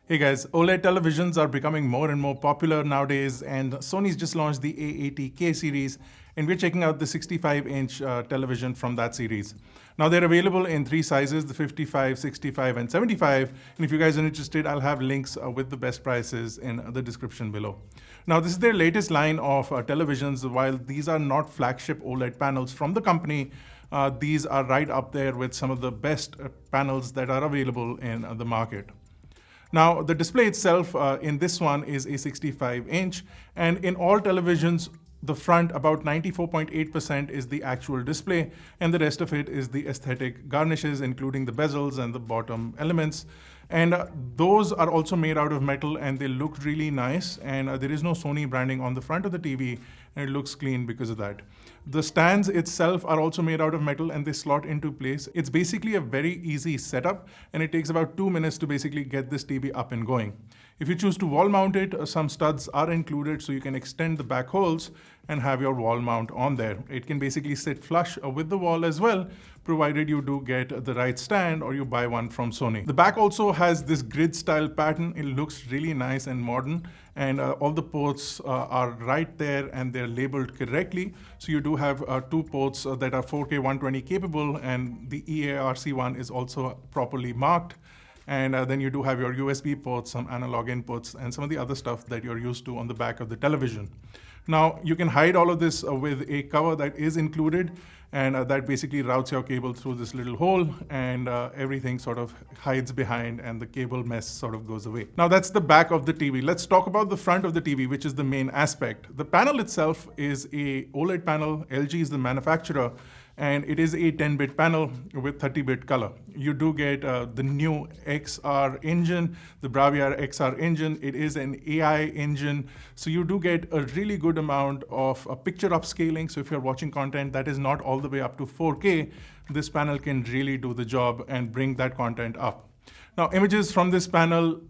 Hey guys, OLED televisions are becoming more and more popular nowadays, and Sony's just launched the A80K series, and we're checking out the 65-inch television from that series. Now they're available in three sizes, the 55, 65, and 75, and if you guys are interested, I'll have links with the best prices in the description below. Now this is their latest line of televisions. While these are not flagship OLED panels from the company, these are right up there with some of the best panels that are available in the market. Now, the display itself in this one is a 65-inch, and in all televisions, the front, about 94.8% is the actual display, and the rest of it is the aesthetic garnishes, including the bezels and the bottom elements. And those are also made out of metal, and they look really nice, and there is no Sony branding on the front of the TV, and it looks clean because of that. The stands itself are also made out of metal, and they slot into place. It's basically a very easy setup, and it takes about 2 minutes to basically get this TV up and going. If you choose to wall mount it, some studs are included, so you can extend the back holes and have your wall mount on there. It can basically sit flush with the wall as well, provided you do get the right stand or you buy one from Sony. The back also has this grid style pattern. It looks really nice and modern, and all the ports are right there and they're labeled correctly. So you do have two ports that are 4K 120 capable, and the EARC one is also properly marked. And then you do have your USB ports, some analog inputs, and some of the other stuff that you're used to on the back of the television. Now, you can hide all of this with a cover that is included, and that basically routes your cable through this little hole, and everything sort of hides behind, and the cable mess sort of goes away. Now, that's the back of the TV. Let's talk about the front of the TV, which is the main aspect. The panel itself is a OLED panel. LG is the manufacturer, and it is a 10-bit panel with 30-bit color. You do get the new XR engine, the Bravia XR engine. It is an AI engine, so you do get a really good amount of picture upscaling. So if you're watching content that is not all the way up to 4K, this panel can really do the job and bring that content up. Now, images from this panel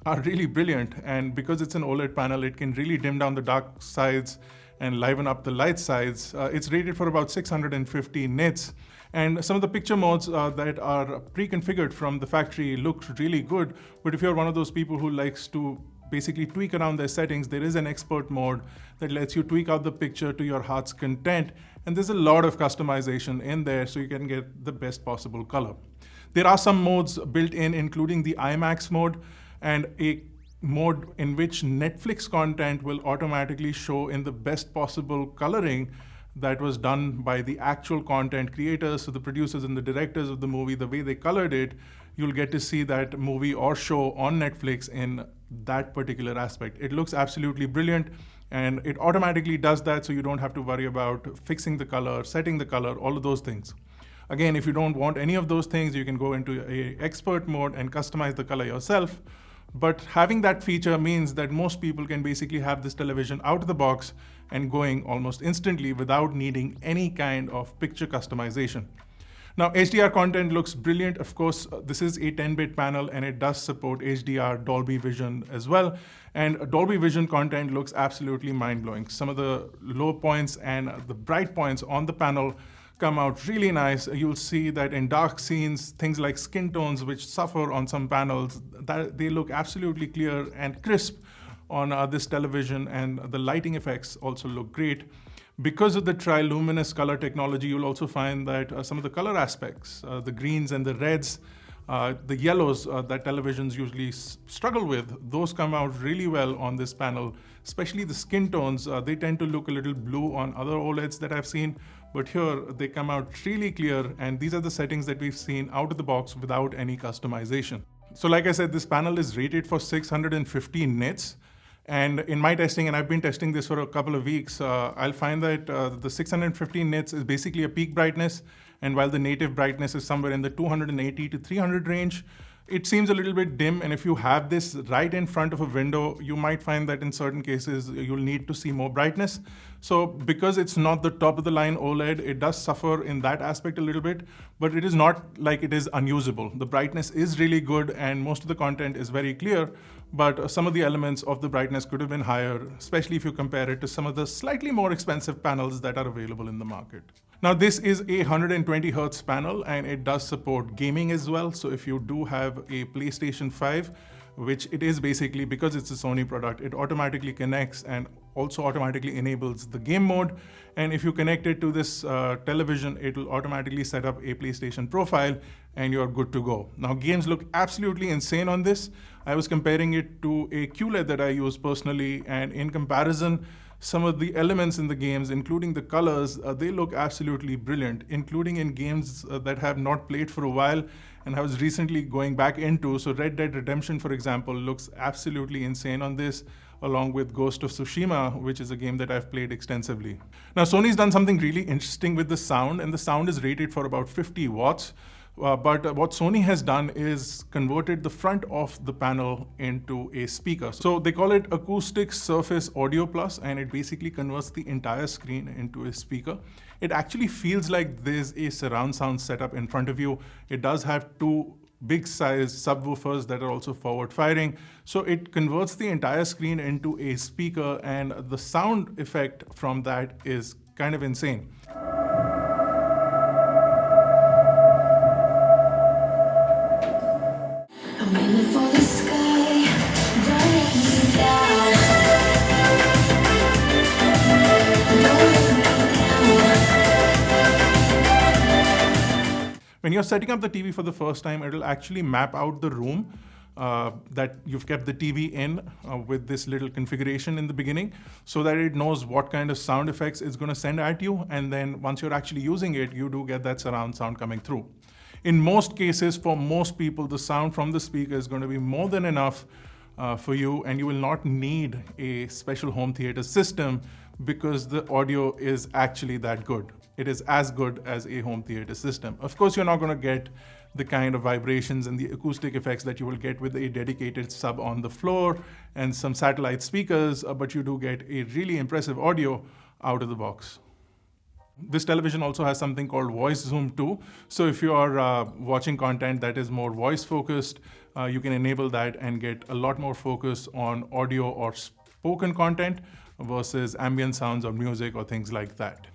are really brilliant, and because it's an OLED panel, it can really dim down the dark sides and liven up the light sides. It's rated for about 650 nits. And some of the picture modes that are pre-configured from the factory look really good. But if you're one of those people who likes to basically tweak around their settings, there is an expert mode that lets you tweak out the picture to your heart's content. And there's a lot of customization in there, so you can get the best possible color. There are some modes built in, including the IMAX mode and a mode in which Netflix content will automatically show in the best possible coloring that was done by the actual content creators, so the producers and the directors of the movie, the way they colored it, you'll get to see that movie or show on Netflix in that particular aspect. It looks absolutely brilliant, and it automatically does that, so you don't have to worry about fixing the color, setting the color, all of those things. Again, if you don't want any of those things, you can go into a expert mode and customize the color yourself. But having that feature means that most people can basically have this television out of the box and going almost instantly without needing any kind of picture customization. Now, HDR content looks brilliant. Of course, this is a 10-bit panel, and it does support HDR, Dolby Vision as well. And Dolby Vision content looks absolutely mind-blowing. Some of the low points and the bright points on the panel come out really nice. You'll see that in dark scenes, things like skin tones, which suffer on some panels, that they look absolutely clear and crisp on this television, and the lighting effects also look great. Because of the triluminous color technology, you'll also find that some of the color aspects, the greens and the reds, the yellows that televisions usually struggle with, those come out really well on this panel, especially the skin tones. They tend to look a little blue on other OLEDs that I've seen, but here they come out really clear, and these are the settings that we've seen out of the box without any customization. So like I said, this panel is rated for 650 nits. And in my testing, and I've been testing this for a couple of weeks, I'll find that the 650 nits is basically a peak brightness. And while the native brightness is somewhere in the 280 to 300 range, it seems a little bit dim. And if you have this right in front of a window, you might find that in certain cases, you'll need to see more brightness. So because it's not the top of the line OLED, it does suffer in that aspect a little bit, but it is not like it is unusable. The brightness is really good, and most of the content is very clear, but some of the elements of the brightness could have been higher, especially if you compare it to some of the slightly more expensive panels that are available in the market. Now, this is a 120 Hz panel, and it does support gaming as well. So if you do have a PlayStation 5, which it is basically because it's a Sony product. It automatically connects and also automatically enables the game mode. And if you connect it to this television, it will automatically set up a PlayStation profile and you're good to go. Now, games look absolutely insane on this. I was comparing it to a QLED that I use personally, and in comparison, some of the elements in the games, including the colors, they look absolutely brilliant, including in games that have not played for a while and I was recently going back into. So Red Dead Redemption, for example, looks absolutely insane on this, along with Ghost of Tsushima, which is a game that I've played extensively. Now, Sony's done something really interesting with the sound, and the sound is rated for about 50 watts. But what Sony has done is converted the front of the panel into a speaker. So they call it Acoustic Surface Audio Plus, and it basically converts the entire screen into a speaker. It actually feels like there's a surround sound setup in front of you. It does have two big size subwoofers that are also forward firing. So it converts the entire screen into a speaker, and the sound effect from that is kind of insane. When you're setting up the TV for the first time, it'll actually map out the room that you've kept the TV in with this little configuration in the beginning, so that it knows what kind of sound effects it's going to send at you. And then once you're actually using it, you do get that surround sound coming through. In most cases, for most people, the sound from the speaker is going to be more than enough for you, and you will not need a special home theater system because the audio is actually that good. It is as good as a home theater system. Of course, you're not going to get the kind of vibrations and the acoustic effects that you will get with a dedicated sub on the floor and some satellite speakers, but you do get a really impressive audio out of the box. This television also has something called Voice Zoom 2. So if you are watching content that is more voice focused, you can enable that and get a lot more focus on audio or spoken content versus ambient sounds or music or things like that.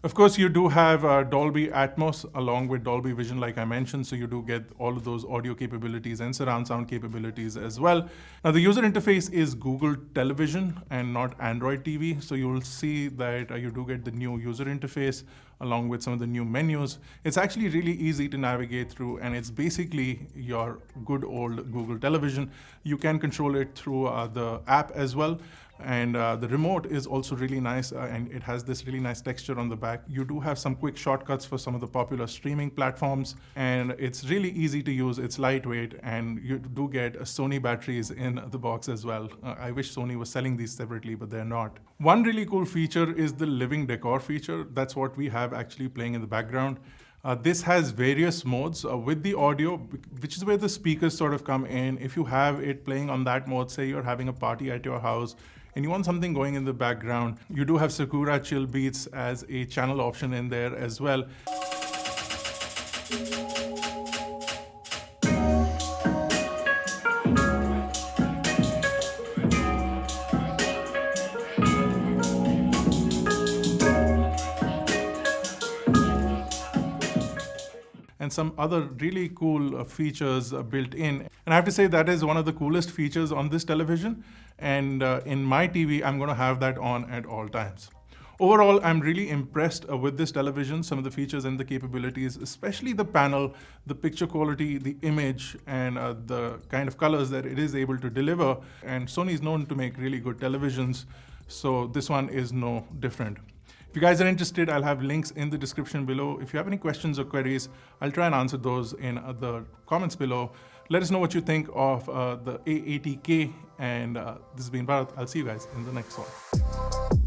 Of course, you do have Dolby Atmos along with Dolby Vision, like I mentioned, so you do get all of those audio capabilities and surround sound capabilities as well. Now, the user interface is Google Television and not Android TV, so you will see that you do get the new user interface along with some of the new menus. It's actually really easy to navigate through, and it's basically your good old Google Television. You can control it through the app as well. And the remote is also really nice, and it has this really nice texture on the back. You do have some quick shortcuts for some of the popular streaming platforms, and it's really easy to use. It's lightweight, and you do get Sony batteries in the box as well. I wish Sony was selling these separately, but they're not. One really cool feature is the living decor feature. That's what we have actually playing in the background. This has various modes with the audio, which is where the speakers sort of come in. If you have it playing on that mode, say you're having a party at your house, and you want something going in the background, you do have Sakura Chill Beats as a channel option in there as well. And some other really cool features built in. And I have to say that is one of the coolest features on this television. And in my TV, I'm going to have that on at all times. Overall, I'm really impressed with this television, some of the features and the capabilities, especially the panel, the picture quality, the image, and the kind of colors that it is able to deliver. And Sony is known to make really good televisions, so this one is no different. If you guys are interested, I'll have links in the description below. If you have any questions or queries, I'll try and answer those in the comments below. Let us know what you think of the A80K, and this has been Bharat. I'll see you guys in the next one.